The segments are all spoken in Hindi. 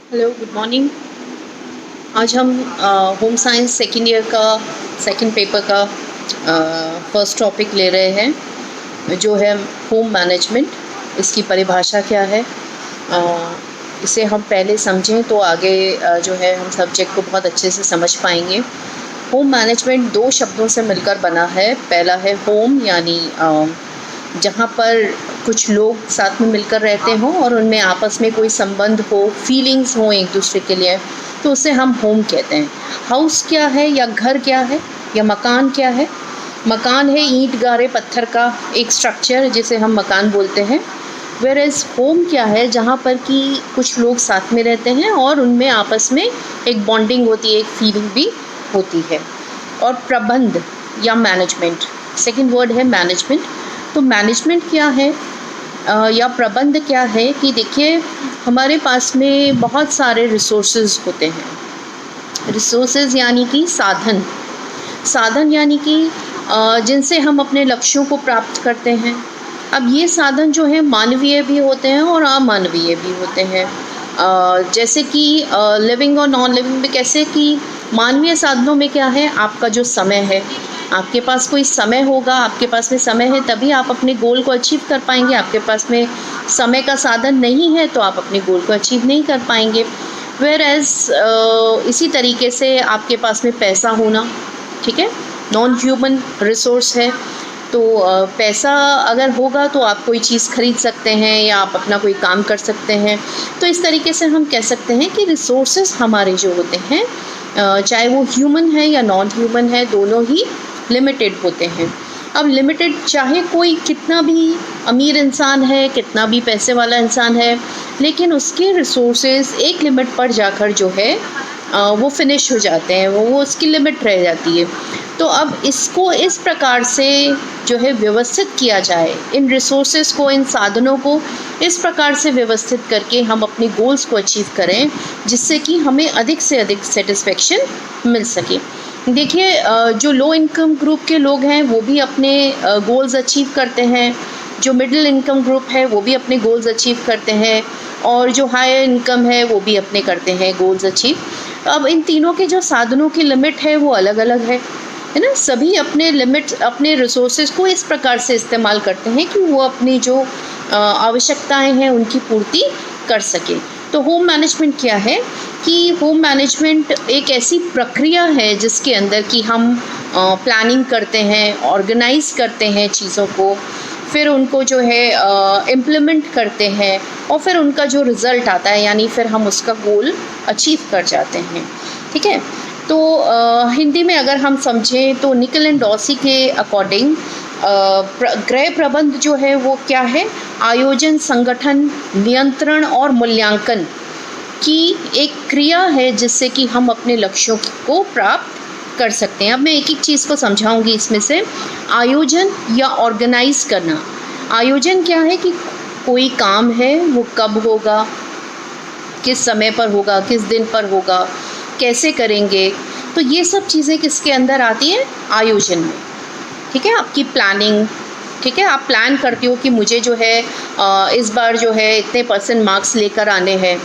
Hello, good morning. आज हम होम साइंस सेकेंड ईयर का सेकेंड पेपर का फर्स्ट टॉपिक ले रहे हैं, जो है होम मैनेजमेंट। इसकी परिभाषा क्या है, इसे हम पहले समझें तो आगे जो है हम सब्जेक्ट को बहुत अच्छे से समझ पाएंगे। होम मैनेजमेंट दो शब्दों से मिलकर बना है। पहला है होम, यानी जहाँ पर कुछ लोग साथ में मिलकर रहते हों और उनमें आपस में कोई संबंध हो, फीलिंग्स हों एक दूसरे के लिए, तो उसे हम होम कहते हैं। हाउस क्या है या घर क्या है या मकान क्या है? मकान है ईंट गारे पत्थर का एक स्ट्रक्चर जिसे हम मकान बोलते हैं। वेयर एज होम क्या है, जहाँ पर कि कुछ लोग साथ में रहते हैं और उनमें आपस में एक बॉन्डिंग होती है, एक फीलिंग भी होती है। और प्रबंध या मैनेजमेंट, सेकंड वर्ड है मैनेजमेंट। तो मैनेजमेंट क्या है या प्रबंध क्या है कि देखिए, हमारे पास में बहुत सारे रिसोर्सेज होते हैं। रिसोर्सेज यानी कि साधन, साधन यानी कि जिनसे हम अपने लक्ष्यों को प्राप्त करते हैं। अब ये साधन जो है मानवीय भी होते हैं और अमानवीय भी होते हैं। जैसे कि लिविंग और नॉन लिविंग में कैसे कि मानवीय साधनों में क्या है, आपका जो समय है, आपके पास कोई समय होगा, आपके पास में समय है तभी आप अपने गोल को अचीव कर पाएंगे। आपके पास में समय का साधन नहीं है तो आप अपने गोल को अचीव नहीं कर पाएंगे। वेयर एज इसी तरीके से आपके पास में पैसा होना, ठीक है, नॉन ह्यूमन रिसोर्स है। तो पैसा अगर होगा तो आप कोई चीज़ खरीद सकते हैं या आप अपना कोई काम कर सकते हैं। तो इस तरीके से हम कह सकते हैं कि रिसोर्सेज हमारे जो होते हैं, चाहे वो ह्यूमन है या नॉन ह्यूमन है, दोनों ही लिमिटेड होते हैं। अब लिमिटेड, चाहे कोई कितना भी अमीर इंसान है, कितना भी पैसे वाला इंसान है, लेकिन उसके रिसोर्सेज एक लिमिट पर जाकर जो है वो फिनिश हो जाते हैं, वो उसकी लिमिट रह जाती है। तो अब इसको इस प्रकार से जो है व्यवस्थित किया जाए, इन रिसोर्सेज को, इन साधनों को इस प्रकार से व्यवस्थित करके हम अपने गोल्स को अचीव करें, जिससे कि हमें अधिक से अधिक सेटिस्फेक्शन मिल सके। देखिए, जो लो इनकम ग्रुप के लोग हैं वो भी अपने गोल्स अचीव करते हैं, जो मिडिल इनकम ग्रुप है वो भी अपने गोल्स अचीव करते हैं, और जो हाई इनकम है वो भी अपने करते हैं गोल्स अचीव। अब इन तीनों के जो साधनों की लिमिट है वो अलग अलग है ना। सभी अपने लिमिट, अपने रिसोर्सेज को इस प्रकार से इस्तेमाल करते हैं कि वो अपनी जो आवश्यकताएं हैं उनकी पूर्ति कर सके। तो होम मैनेजमेंट क्या है कि होम मैनेजमेंट एक ऐसी प्रक्रिया है जिसके अंदर कि हम प्लानिंग करते हैं, ऑर्गेनाइज करते हैं चीज़ों को, फिर उनको जो है इम्प्लीमेंट करते हैं और फिर उनका जो रिज़ल्ट आता है, यानी फिर हम उसका गोल अचीव कर जाते हैं। ठीक है। तो हिंदी में अगर हम समझें तो निकल एंड डॉसी के अकॉर्डिंग गृह प्रबंध जो है वो क्या है, आयोजन, संगठन, नियंत्रण और मूल्यांकन की एक क्रिया है जिससे कि हम अपने लक्ष्यों को प्राप्त कर सकते हैं। अब मैं एक एक चीज़ को समझाऊंगी इसमें से। आयोजन या ऑर्गेनाइज करना, आयोजन क्या है कि कोई काम है वो कब होगा, किस समय पर होगा, किस दिन पर होगा, कैसे करेंगे, तो ये सब चीज़ें किसके अंदर आती हैं, आयोजन में। ठीक है। आपकी प्लानिंग, ठीक है, आप प्लान करते हो कि मुझे जो है इस बार जो है इतने % मार्क्स लेकर आने हैं,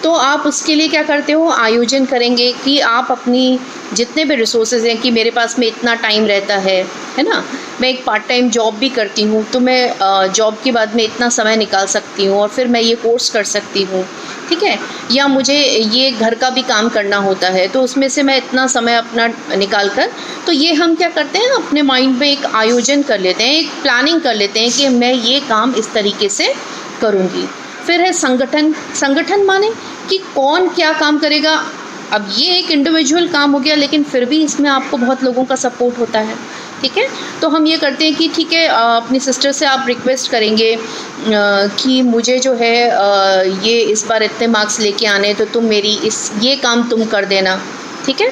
तो आप उसके लिए क्या करते हो, आयोजन करेंगे कि आप अपनी जितने भी रिसोर्सेज हैं, कि मेरे पास में इतना टाइम रहता है ना, मैं एक पार्ट टाइम जॉब भी करती हूँ तो मैं जॉब के बाद में इतना समय निकाल सकती हूँ और फिर मैं ये कोर्स कर सकती हूँ, ठीक है, या मुझे ये घर का भी काम करना होता है तो उसमें से मैं इतना समय अपना निकाल कर, तो ये हम क्या करते हैं, अपने माइंड में एक आयोजन कर लेते हैं, एक प्लानिंग कर लेते हैं कि मैं ये काम इस तरीके से करूँगी। फिर है संगठन। संगठन माने कि कौन क्या काम करेगा। अब ये एक इंडिविजुअल काम हो गया, लेकिन फिर भी इसमें आपको बहुत लोगों का सपोर्ट होता है, ठीक है। तो हम ये करते हैं कि ठीक है, अपनी सिस्टर से आप रिक्वेस्ट करेंगे कि मुझे जो है ये इस बार इतने मार्क्स लेके आने, तो तुम मेरी ये काम तुम कर देना, ठीक है।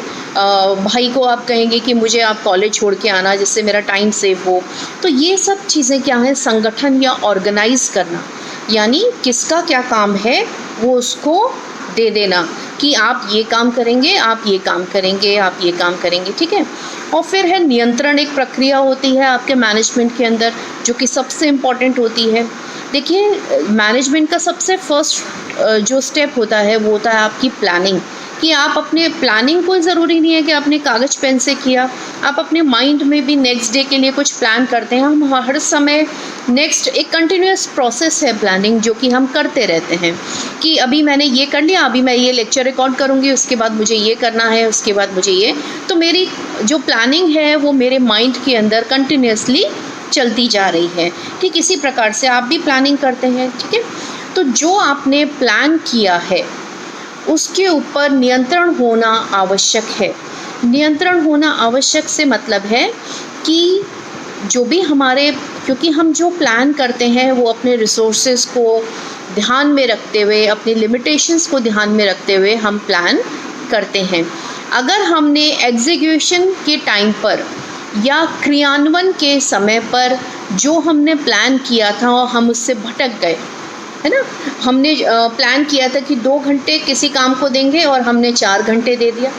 भाई को आप कहेंगे कि मुझे आप कॉलेज छोड़ के आना जिससे मेरा टाइम सेव हो। तो ये सब चीज़ें क्या है, संगठन या ऑर्गेनाइज करना, यानी किसका क्या काम है वो उसको दे देना कि आप ये काम करेंगे, आप ये काम करेंगे, आप ये काम करेंगे, ठीक है। और फिर है नियंत्रण, एक प्रक्रिया होती है आपके मैनेजमेंट के अंदर जो कि सबसे इम्पॉर्टेंट होती है। देखिए, मैनेजमेंट का सबसे फर्स्ट जो स्टेप होता है वो होता है आपकी प्लानिंग, कि आप अपने प्लानिंग कोई ज़रूरी नहीं है कि आपने कागज़ पेन से किया, आप अपने माइंड में भी नेक्स्ट डे के लिए कुछ प्लान करते हैं। हम हर समय नेक्स्ट एक कंटिन्यूअस प्रोसेस है प्लानिंग, जो कि हम करते रहते हैं कि अभी मैंने ये कर लिया, अभी मैं ये लेक्चर रिकॉर्ड करूँगी, उसके बाद मुझे ये करना है, उसके बाद मुझे ये। तो मेरी जो प्लानिंग है वो मेरे माइंड के अंदर कंटिन्यूअसली चलती जा रही है। ठीक इसी प्रकार से आप भी प्लानिंग करते हैं, ठीक है। तो जो आपने प्लान किया है उसके ऊपर नियंत्रण होना आवश्यक है। नियंत्रण होना आवश्यक से मतलब है कि जो भी हमारे, क्योंकि हम जो प्लान करते हैं वो अपने रिसोर्सेज को ध्यान में रखते हुए, अपनी लिमिटेशंस को ध्यान में रखते हुए हम प्लान करते हैं। अगर हमने एग्जीक्यूशन के टाइम पर या क्रियान्वयन के समय पर जो हमने प्लान किया था और हम उससे भटक गए, है ना, हमने प्लान किया था कि 2 घंटे किसी काम को देंगे और हमने 4 घंटे दे दिया,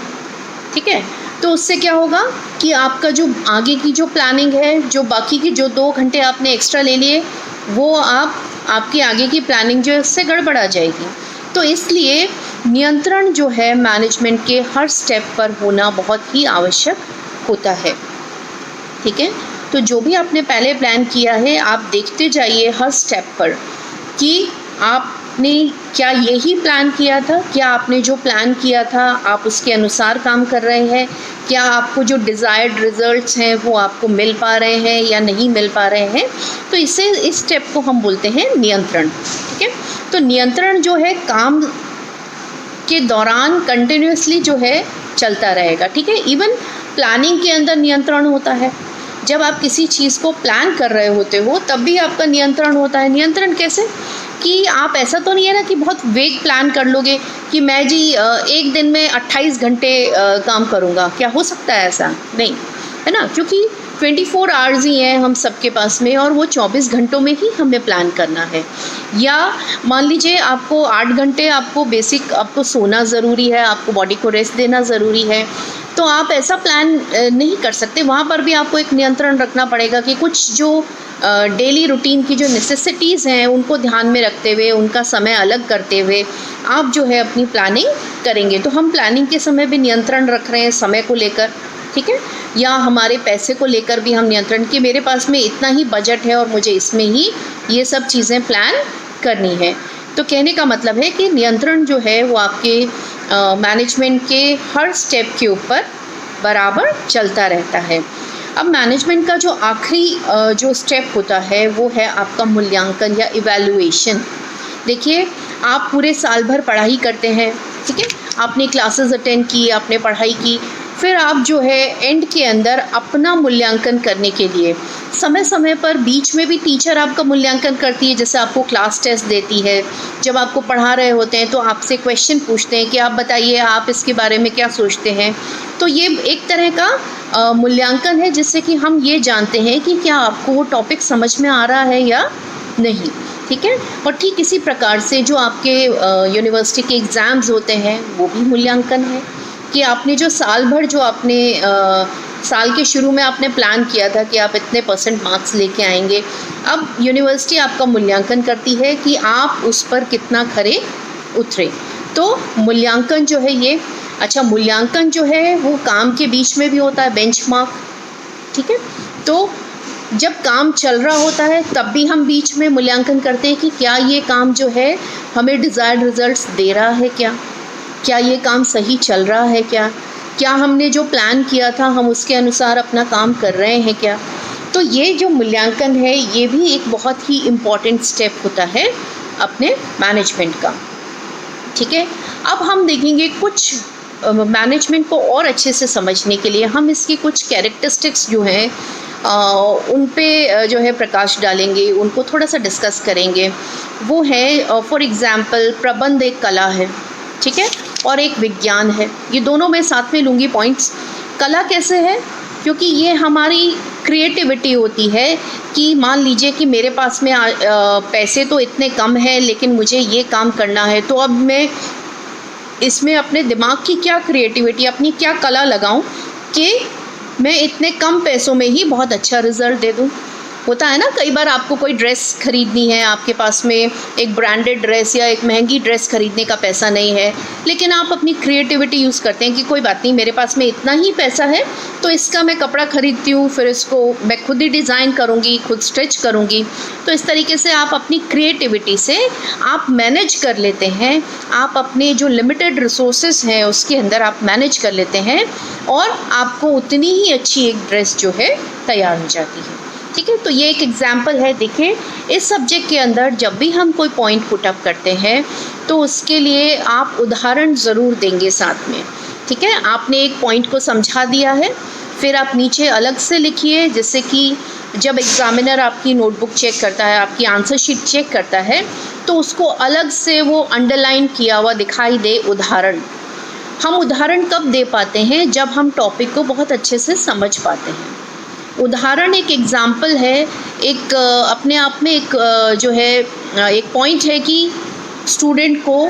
ठीक है, तो उससे क्या होगा कि आपका जो आगे की जो प्लानिंग है, जो बाकी की जो 2 घंटे आपने एक्स्ट्रा ले लिए, वो आपकी आगे की प्लानिंग जो है उससे गड़बड़ा जाएगी। तो इसलिए नियंत्रण जो है मैनेजमेंट के हर स्टेप पर होना बहुत ही आवश्यक होता है, ठीक है। तो जो भी आपने पहले प्लान किया है आप देखते जाइए हर स्टेप पर कि आपने क्या यही प्लान किया था, क्या आपने जो प्लान किया था आप उसके अनुसार काम कर रहे हैं, क्या आपको जो डिज़ायर्ड रिजल्ट्स हैं वो आपको मिल पा रहे हैं या नहीं मिल पा रहे हैं। तो इस स्टेप को हम बोलते हैं नियंत्रण, ठीक है। तो नियंत्रण जो है काम के दौरान कंटिन्यूसली जो है चलता रहेगा, ठीक है। इवन प्लानिंग के अंदर नियंत्रण होता है। जब आप किसी चीज़ को प्लान कर रहे होते हो तब भी आपका नियंत्रण होता है। नियंत्रण कैसे, कि आप ऐसा तो नहीं है ना कि बहुत वेग प्लान कर लोगे कि मैं जी एक दिन में 28 घंटे काम करूँगा। क्या हो सकता है ऐसा? नहीं, है ना, क्योंकि 24 आवर्स ही हैं हम सबके पास में और वो 24 घंटों में ही हमें प्लान करना है। या मान लीजिए आपको 8 घंटे आपको सोना ज़रूरी है, आपको बॉडी को रेस्ट देना ज़रूरी है, तो आप ऐसा प्लान नहीं कर सकते। वहाँ पर भी आपको एक नियंत्रण रखना पड़ेगा कि कुछ जो डेली रूटीन की जो नेसेसिटीज़ हैं उनको ध्यान में रखते हुए, उनका समय अलग करते हुए आप जो है अपनी प्लानिंग करेंगे। तो हम प्लानिंग के समय भी नियंत्रण रख रहे हैं समय को लेकर, ठीक है, या हमारे पैसे को लेकर भी हम नियंत्रण, कि मेरे पास में इतना ही बजट है और मुझे इसमें ही ये सब चीज़ें प्लान करनी है। तो कहने का मतलब है कि नियंत्रण जो है वो आपके मैनेजमेंट के हर स्टेप के ऊपर बराबर चलता रहता है। अब मैनेजमेंट का जो आखिरी जो स्टेप होता है वो है आपका मूल्यांकन या इवैल्यूएशन। देखिए, आप पूरे साल भर पढ़ाई करते हैं, ठीक है, आपने क्लासेस अटेंड की, आपने पढ़ाई की, फिर आप जो है एंड के अंदर अपना मूल्यांकन करने के लिए समय समय पर बीच में भी टीचर आपका मूल्यांकन करती है। जैसे आपको क्लास टेस्ट देती है, जब आपको पढ़ा रहे होते हैं तो आपसे क्वेश्चन पूछते हैं कि आप बताइए आप इसके बारे में क्या सोचते हैं। तो ये एक तरह का मूल्यांकन है जिससे कि हम ये जानते हैं कि क्या आपको वो टॉपिक समझ में आ रहा है या नहीं, ठीक है। और ठीक इसी प्रकार से जो आपके यूनिवर्सिटी के एग्ज़ाम्स होते हैं वो भी मूल्यांकन है कि आपने जो साल भर जो आपने साल के शुरू में आपने प्लान किया था कि आप इतने % मार्क्स लेके आएंगे, अब यूनिवर्सिटी आपका मूल्यांकन करती है कि आप उस पर कितना खरे उतरे। तो मूल्यांकन जो है ये, अच्छा, मूल्यांकन जो है वो काम के बीच में भी होता है, बेंचमार्क, ठीक है। तो जब काम चल रहा होता है तब भी हम बीच में मूल्यांकन करते हैं कि क्या ये काम जो है हमें डिज़ायर्ड रिजल्ट्स दे रहा है, क्या ये काम सही चल रहा है, क्या हमने जो प्लान किया था हम उसके अनुसार अपना काम कर रहे हैं क्या। तो ये जो मूल्यांकन है ये भी एक बहुत ही इम्पॉर्टेंट स्टेप होता है अपने मैनेजमेंट का, ठीक है। अब हम देखेंगे कुछ मैनेजमेंट को और अच्छे से समझने के लिए हम इसकी कुछ कैरेक्टरिस्टिक्स जो हैं उन पे जो है प्रकाश डालेंगे, उनको थोड़ा सा डिस्कस करेंगे। वो है फॉर एग्ज़ाम्पल प्रबंध एक कला है, ठीक है, और एक विज्ञान है। ये दोनों मैं साथ में लूँगी पॉइंट्स। कला कैसे है, क्योंकि ये हमारी क्रिएटिविटी होती है कि मान लीजिए कि मेरे पास में पैसे तो इतने कम हैं लेकिन मुझे ये काम करना है, तो अब मैं इसमें अपने दिमाग की क्या क्रिएटिविटी, अपनी क्या कला लगाऊं कि मैं इतने कम पैसों में ही बहुत अच्छा रिज़ल्ट दे दूं। होता है ना, कई बार आपको कोई ड्रेस खरीदनी है, आपके पास में एक ब्रांडेड ड्रेस या एक महंगी ड्रेस खरीदने का पैसा नहीं है, लेकिन आप अपनी क्रिएटिविटी यूज़ करते हैं कि कोई बात नहीं, मेरे पास में इतना ही पैसा है तो इसका मैं कपड़ा खरीदती हूँ, फिर इसको मैं खुद ही डिज़ाइन करूँगी, खुद स्टिच करूँगी। तो इस तरीके से आप अपनी क्रिएटिविटी से आप मैनेज कर लेते हैं, आप अपने जो लिमिटेड रिसोर्सेज हैं उसके अंदर आप मैनेज कर लेते हैं और आपको उतनी ही अच्छी एक ड्रेस जो है तैयार हो जाती है। ठीक है, तो ये एक एग्जाम्पल है। देखिए, इस सब्जेक्ट के अंदर जब भी हम कोई पॉइंट पुट अप करते हैं तो उसके लिए आप उदाहरण ज़रूर देंगे साथ में। ठीक है, आपने एक पॉइंट को समझा दिया है, फिर आप नीचे अलग से लिखिए, जिससे कि जब एग्ज़ामिनर आपकी नोटबुक चेक करता है, आपकी आंसर शीट चेक करता है, तो उसको अलग से वो अंडरलाइन किया हुआ दिखाई दे उदाहरण। हम उदाहरण कब दे पाते हैं? जब हम टॉपिक को बहुत अच्छे से समझ पाते हैं। उदाहरण एक एग्ज़ाम्पल है, एक अपने आप में एक जो है एक पॉइंट है कि स्टूडेंट को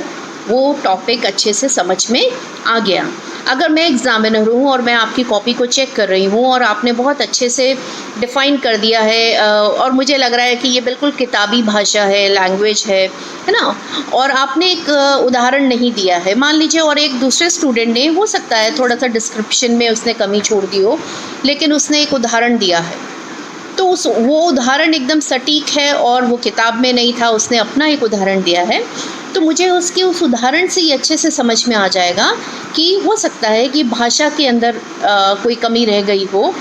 वो टॉपिक अच्छे से समझ में आ गया। अगर मैं एग्ज़ामिनर हूँ और मैं आपकी कॉपी को चेक कर रही हूँ और आपने बहुत अच्छे से डिफ़ाइन कर दिया है और मुझे लग रहा है कि ये बिल्कुल किताबी भाषा है, लैंग्वेज है ना, और आपने एक उदाहरण नहीं दिया है, मान लीजिए, और एक दूसरे स्टूडेंट ने, हो सकता है थोड़ा सा डिस्क्रिप्शन में उसने कमी छोड़ दी हो, लेकिन उसने एक उदाहरण दिया है, तो वो उदाहरण एकदम सटीक है और वो किताब में नहीं था, उसने अपना एक उदाहरण दिया है, तो मुझे उसके उस उदाहरण से ही अच्छे से समझ में आ जाएगा कि हो सकता है कि भाषा के अंदर कोई कमी रह गई हो,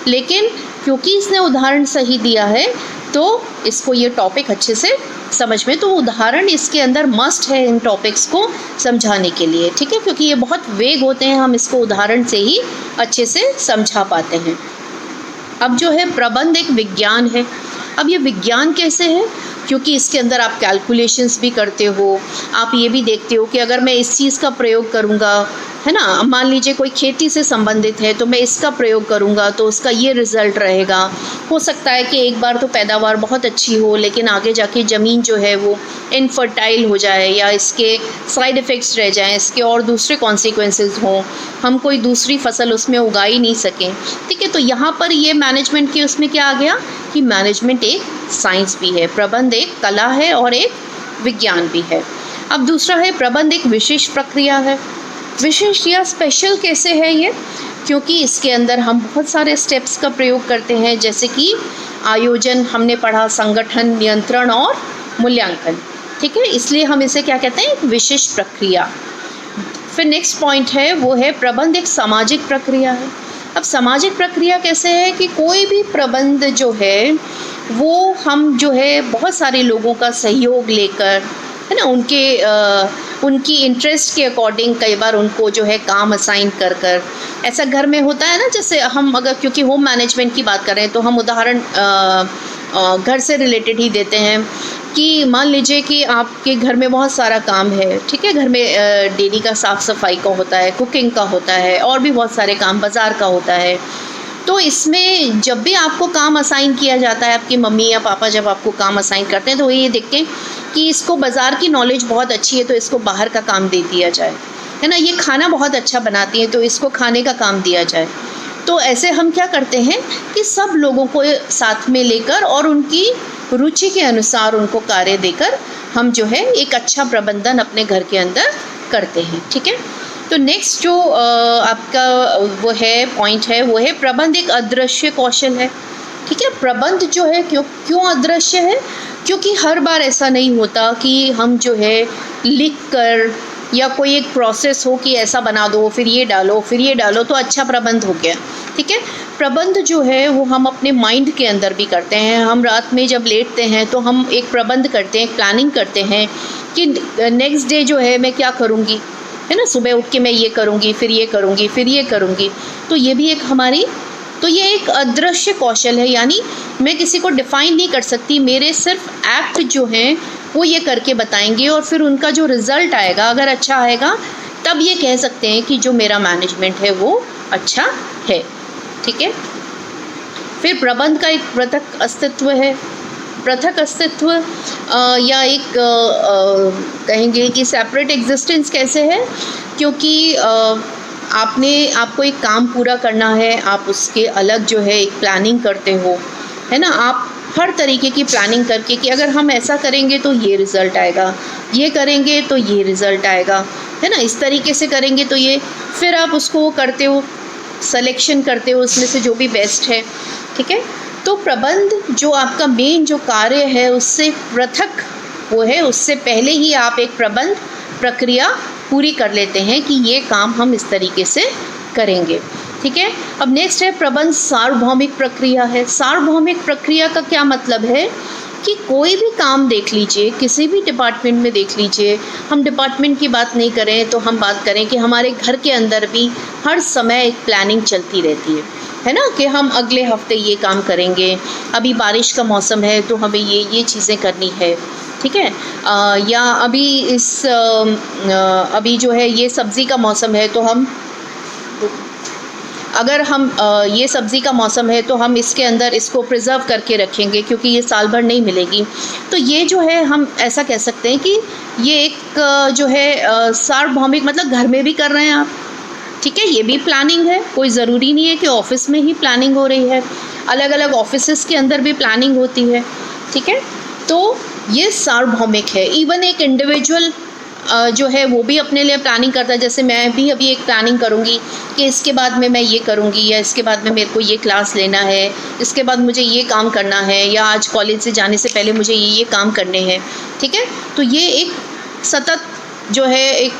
लेकिन क्योंकि इसने उदाहरण सही दिया है तो इसको ये टॉपिक अच्छे से समझ में, तो उदाहरण इसके अंदर मस्ट है इन टॉपिक्स को समझाने के लिए। ठीक है, क्योंकि ये बहुत वेग होते हैं, हम इसको उदाहरण से ही अच्छे से समझा पाते हैं। अब जो है प्रबंध एक विज्ञान है। अब ये विज्ञान कैसे है? क्योंकि इसके अंदर आप कैलकुलेशंस भी करते हो, आप ये भी देखते हो कि अगर मैं इस चीज़ का प्रयोग करूँगा, है ना, मान लीजिए कोई खेती से संबंधित है तो मैं इसका प्रयोग करूँगा तो उसका ये रिज़ल्ट रहेगा। हो सकता है कि एक बार तो पैदावार बहुत अच्छी हो, लेकिन आगे जाके ज़मीन जो है वो इनफर्टाइल हो जाए या इसके साइड इफ़ेक्ट्स रह जाएँ, इसके और दूसरे कॉन्सिक्वेंसेस हों, हम कोई दूसरी फसल उसमें उगा ही नहीं सकें। ठीक है, तो यहाँ पर ये मैनेजमेंट की उसमें क्या आ गया कि मैनेजमेंट एक साइंस भी है, प्रबंध एक कला है और एक विज्ञान भी है। अब दूसरा है प्रबंध एक विशेष प्रक्रिया है। विशेष या स्पेशल कैसे है ये? क्योंकि इसके अंदर हम बहुत सारे स्टेप्स का प्रयोग करते हैं, जैसे कि आयोजन हमने पढ़ा, संगठन, नियंत्रण और मूल्यांकन। ठीक है, इसलिए हम इसे क्या कहते हैं? एक विशेष प्रक्रिया। फिर नेक्स्ट पॉइंट है वो है प्रबंध एक सामाजिक प्रक्रिया है। अब सामाजिक प्रक्रिया कैसे है कि कोई भी प्रबंध जो है वो हम जो है बहुत सारे लोगों का सहयोग लेकर, है ना, उनकी इंटरेस्ट के अकॉर्डिंग कई बार उनको जो है काम असाइन कर कर, ऐसा घर में होता है ना, जैसे हम अगर क्योंकि होम मैनेजमेंट की बात कर रहे हैं तो हम उदाहरण घर से रिलेटेड ही देते हैं कि मान लीजिए कि आपके घर में बहुत सारा काम है। ठीक है, घर में डेली का साफ़ सफाई का होता है, कुकिंग का होता है और भी बहुत सारे काम, बाज़ार का होता है। तो इसमें जब भी आपको काम असाइन किया जाता है, आपकी मम्मी या पापा जब आपको काम असाइन करते हैं तो ये देखते हैं कि इसको बाज़ार की नॉलेज बहुत अच्छी है तो इसको बाहर का काम दे दिया जाए, है ना, ये खाना बहुत अच्छा बनाती है तो इसको खाने का काम दिया जाए। तो ऐसे हम क्या करते हैं कि सब लोगों को साथ में लेकर और उनकी रुचि के अनुसार उनको कार्य देकर हम जो है एक अच्छा प्रबंधन अपने घर के अंदर करते हैं। ठीक है, तो नेक्स्ट जो आपका वो है पॉइंट है वो है प्रबंध एक अदृश्य कौशल है। ठीक है, प्रबंध जो है क्यों अदृश्य है? क्योंकि हर बार ऐसा नहीं होता कि हम जो है लिख कर या कोई एक प्रोसेस हो कि ऐसा बना दो, फिर ये डालो, फिर ये डालो तो अच्छा प्रबंध हो गया। ठीक है, प्रबंध जो है वो हम अपने माइंड के अंदर भी करते हैं। हम रात में जब लेटते हैं तो हम एक प्रबंध करते हैं, प्लानिंग करते हैं कि नेक्स्ट डे जो है मैं क्या करूँगी, है ना, सुबह उठ के मैं ये करूँगी, फिर ये करूँगी, फिर ये करूँगी। तो ये भी एक हमारी, तो ये एक अदृश्य कौशल है, यानी मैं किसी को डिफ़ाइन नहीं कर सकती, मेरे सिर्फ एक्ट जो हैं वो ये करके बताएंगे और फिर उनका जो रिज़ल्ट आएगा अगर अच्छा आएगा तब ये कह सकते हैं कि जो मेरा मैनेजमेंट है वो अच्छा है। ठीक है, फिर प्रबंध का एक पृथक अस्तित्व है। पृथक अस्तित्व या एक कहेंगे कि सेपरेट एग्जिस्टेंस कैसे है? क्योंकि आपको एक काम पूरा करना है, आप उसके अलग जो है एक प्लानिंग करते हो, है ना, आप हर तरीके की प्लानिंग करके कि अगर हम ऐसा करेंगे तो ये रिज़ल्ट आएगा, ये करेंगे तो ये रिज़ल्ट आएगा, है ना, इस तरीके से करेंगे तो ये, फिर आप उसको करते हो, सिलेक्शन करते हो उसमें से जो भी बेस्ट है, ठीक है। तो प्रबंध जो आपका मेन जो कार्य है उससे पृथक वो है, उससे पहले ही आप एक प्रबंध प्रक्रिया पूरी कर लेते हैं कि ये काम हम इस तरीके से करेंगे, ठीक है। अब नेक्स्ट है प्रबंध सार्वभौमिक प्रक्रिया है। सार्वभौमिक प्रक्रिया का क्या मतलब है कि कोई भी काम देख लीजिए, किसी भी डिपार्टमेंट में देख लीजिए, हम डिपार्टमेंट की बात नहीं करें तो हम बात करें कि हमारे घर के अंदर भी हर समय एक प्लानिंग चलती रहती है ना, कि हम अगले हफ्ते ये काम करेंगे, अभी बारिश का मौसम है तो हमें ये चीज़ें करनी है, ठीक है। या अभी जो है ये सब्ज़ी का मौसम है तो हम अगर हम ये सब्ज़ी का मौसम है तो हम इसके अंदर इसको प्रिज़र्व करके रखेंगे क्योंकि ये साल भर नहीं मिलेगी। तो ये जो है हम ऐसा कह सकते हैं कि ये एक जो है सार्वभौमिक, मतलब घर में भी कर रहे हैं आप, ठीक है, ये भी प्लानिंग है। कोई ज़रूरी नहीं है कि ऑफ़िस में ही प्लानिंग हो रही है, अलग अलग ऑफिसेस के अंदर भी प्लानिंग होती है, ठीक है। तो ये सार्वभौमिक है। इवन एक इंडिविजुअल जो है वो भी अपने लिए प्लानिंग करता है। जैसे मैं भी अभी एक प्लानिंग करूँगी कि इसके बाद में मैं ये करूँगी, या इसके बाद में मेरे को ये क्लास लेना है, इसके बाद मुझे ये काम करना है, या आज कॉलेज से जाने से पहले मुझे ये काम करने हैं, ठीक है। तो ये एक सतत जो है एक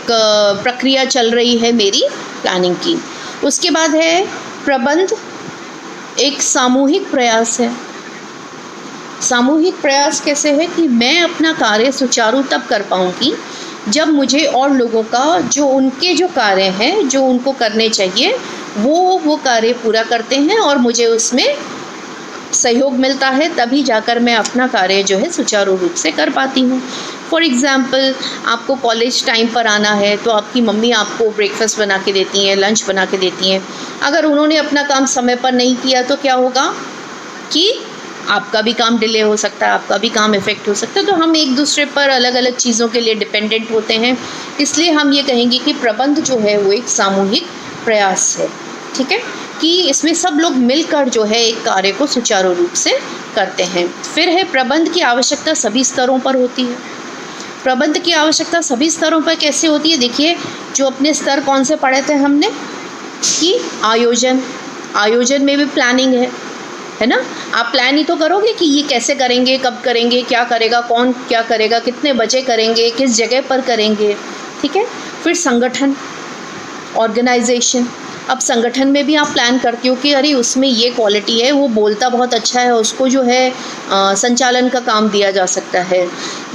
प्रक्रिया चल रही है मेरी प्लानिंग की। उसके बाद है प्रबंध एक सामूहिक प्रयास है। सामूहिक प्रयास कैसे है कि मैं अपना कार्य सुचारू तब कर पाऊँगी जब मुझे और लोगों का जो उनके जो कार्य हैं जो उनको करने चाहिए वो कार्य पूरा करते हैं और मुझे उसमें सहयोग मिलता है, तभी जाकर मैं अपना कार्य जो है सुचारू रूप से कर पाती हूँ। फॉर एग्ज़ाम्पल, आपको कॉलेज टाइम पर आना है तो आपकी मम्मी आपको ब्रेकफास्ट बना के देती हैं, लंच बना के देती हैं। अगर उन्होंने अपना काम समय पर नहीं किया तो क्या होगा कि आपका भी काम डिले हो सकता है, आपका भी काम इफ़ेक्ट हो सकता है। तो हम एक दूसरे पर अलग अलग चीज़ों के लिए डिपेंडेंट होते हैं। इसलिए हम ये कहेंगे कि प्रबंध जो है वो एक सामूहिक प्रयास है, ठीक है, कि इसमें सब लोग मिलकर जो है एक कार्य को सुचारू रूप से करते हैं। फिर है प्रबंध की आवश्यकता सभी स्तरों पर होती है। प्रबंध की आवश्यकता सभी स्तरों पर कैसे होती है? देखिए, जो अपने स्तर कौन से पढ़े थे हमने कि आयोजन में भी प्लानिंग है ना। आप प्लान ही तो करोगे कि ये कैसे करेंगे, कब करेंगे, क्या करेगा, कौन क्या करेगा, कितने बजे करेंगे, किस जगह पर करेंगे, ठीक है। फिर संगठन, ऑर्गेनाइजेशन। अब संगठन में भी आप प्लान करते हो कि अरे उसमें ये क्वालिटी है, वो बोलता बहुत अच्छा है, उसको जो है संचालन का काम दिया जा सकता है,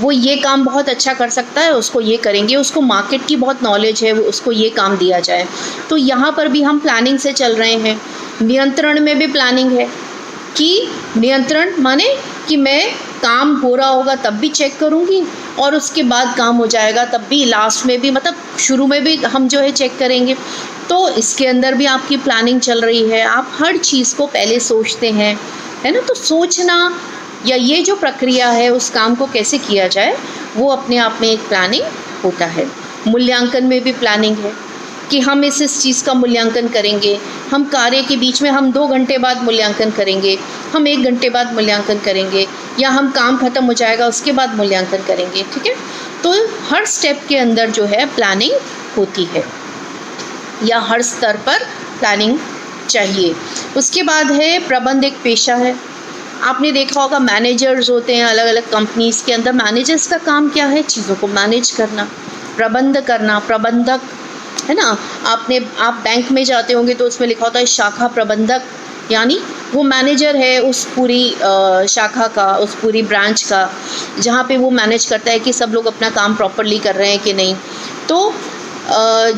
वो ये काम बहुत अच्छा कर सकता है, उसको ये करेंगे, उसको मार्केट की बहुत नॉलेज है, उसको ये काम दिया जाए। तो यहाँ पर भी हम प्लानिंग से चल रहे हैं। नियंत्रण में भी प्लानिंग है कि नियंत्रण माने कि मैं काम हो रहा होगा तब भी चेक करूँगी और उसके बाद काम हो जाएगा तब भी, लास्ट में भी, मतलब शुरू में भी हम जो है चेक करेंगे। तो इसके अंदर भी आपकी प्लानिंग चल रही है। आप हर चीज़ को पहले सोचते हैं, है ना। तो सोचना या ये जो प्रक्रिया है उस काम को कैसे किया जाए वो अपने आप में एक प्लानिंग होता है। मूल्यांकन में भी प्लानिंग है कि हम इस चीज़ का मूल्यांकन करेंगे, हम कार्य के बीच में हम 2 घंटे बाद मूल्यांकन करेंगे, हम 1 घंटे बाद मूल्यांकन करेंगे, या हम काम ख़त्म हो जाएगा उसके बाद मूल्यांकन करेंगे, ठीक है। तो हर स्टेप के अंदर जो है प्लानिंग होती है या हर स्तर पर प्लानिंग चाहिए। उसके बाद है प्रबंध एक पेशा है। आपने देखा होगा मैनेजर्स होते हैं अलग अलग कंपनीज़ के अंदर। मैनेजर्स का काम क्या है? चीज़ों को मैनेज करना, प्रबंध करना, प्रबंधक, है ना। आप बैंक में जाते होंगे तो उसमें लिखा होता है शाखा प्रबंधक, यानी वो मैनेजर है उस पूरी शाखा का, उस पूरी ब्रांच का, जहाँ पे वो मैनेज करता है कि सब लोग अपना काम प्रॉपरली कर रहे हैं कि नहीं। तो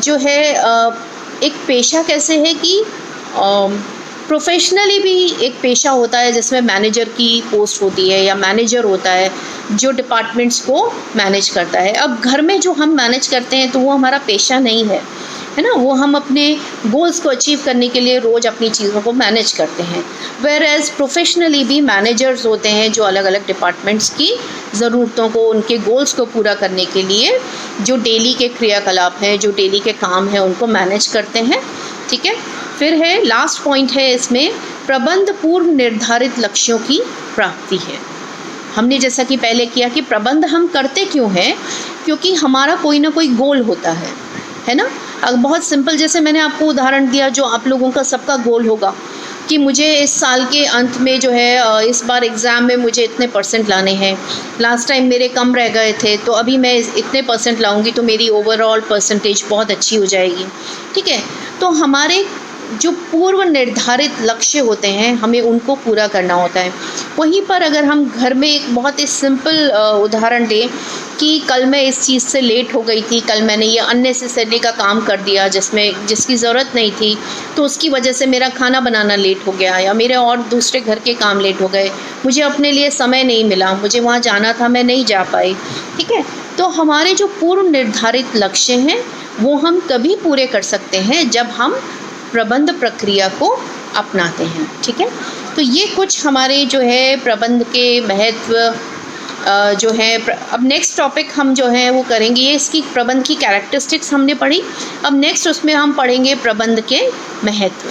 जो है एक पेशा कैसे है कि प्रोफेशनली भी एक पेशा होता है जिसमें मैनेजर की पोस्ट होती है या मैनेजर होता है जो डिपार्टमेंट्स को मैनेज करता है। अब घर में जो हम मैनेज करते हैं तो वो हमारा पेशा नहीं है ना, वो हम अपने गोल्स को अचीव करने के लिए रोज़ अपनी चीज़ों को मैनेज करते हैं। वेयर एज प्रोफेशनली भी मैनेजर्स होते हैं जो अलग अलग डिपार्टमेंट्स की ज़रूरतों को, उनके गोल्स को पूरा करने के लिए जो डेली के क्रियाकलाप हैं, जो डेली के काम हैं, उनको मैनेज करते हैं, ठीक है। फिर है लास्ट पॉइंट है इसमें प्रबंध पूर्व निर्धारित लक्ष्यों की प्राप्ति है। हमने जैसा कि पहले किया कि प्रबंध हम करते क्यों हैं, क्योंकि हमारा कोई ना कोई गोल होता है ना। अब बहुत सिंपल, जैसे मैंने आपको उदाहरण दिया, जो आप लोगों का सबका गोल होगा कि मुझे इस साल के अंत में जो है इस बार एग्ज़ाम में मुझे इतने परसेंट लाने हैं, लास्ट टाइम मेरे कम रह गए थे तो अभी मैं इतने परसेंट लाऊंगी तो मेरी ओवरऑल परसेंटेज बहुत अच्छी हो जाएगी, ठीक है। तो हमारे जो पूर्व निर्धारित लक्ष्य होते हैं हमें उनको पूरा करना होता है। वहीं पर अगर हम घर में एक बहुत ही सिंपल उदाहरण दें कि कल मैं इस चीज़ से लेट हो गई थी, कल मैंने ये अननेसेसरी का काम कर दिया जिसकी ज़रूरत नहीं थी, तो उसकी वजह से मेरा खाना बनाना लेट हो गया, या मेरे और दूसरे घर के काम लेट हो गए, मुझे अपने लिए समय नहीं मिला, मुझे वहाँ जाना था मैं नहीं जा पाई, ठीक है। तो हमारे जो पूर्व निर्धारित लक्ष्य हैं वो हम तभी पूरे कर सकते हैं जब हम प्रबंध प्रक्रिया को अपनाते हैं, ठीक है। तो ये कुछ हमारे जो है प्रबंध के महत्व जो है। अब नेक्स्ट टॉपिक हम जो है वो करेंगे, ये इसकी प्रबंध की कैरेक्टरिस्टिक्स हमने पढ़ी। अब नेक्स्ट उसमें हम पढ़ेंगे प्रबंध के महत्व।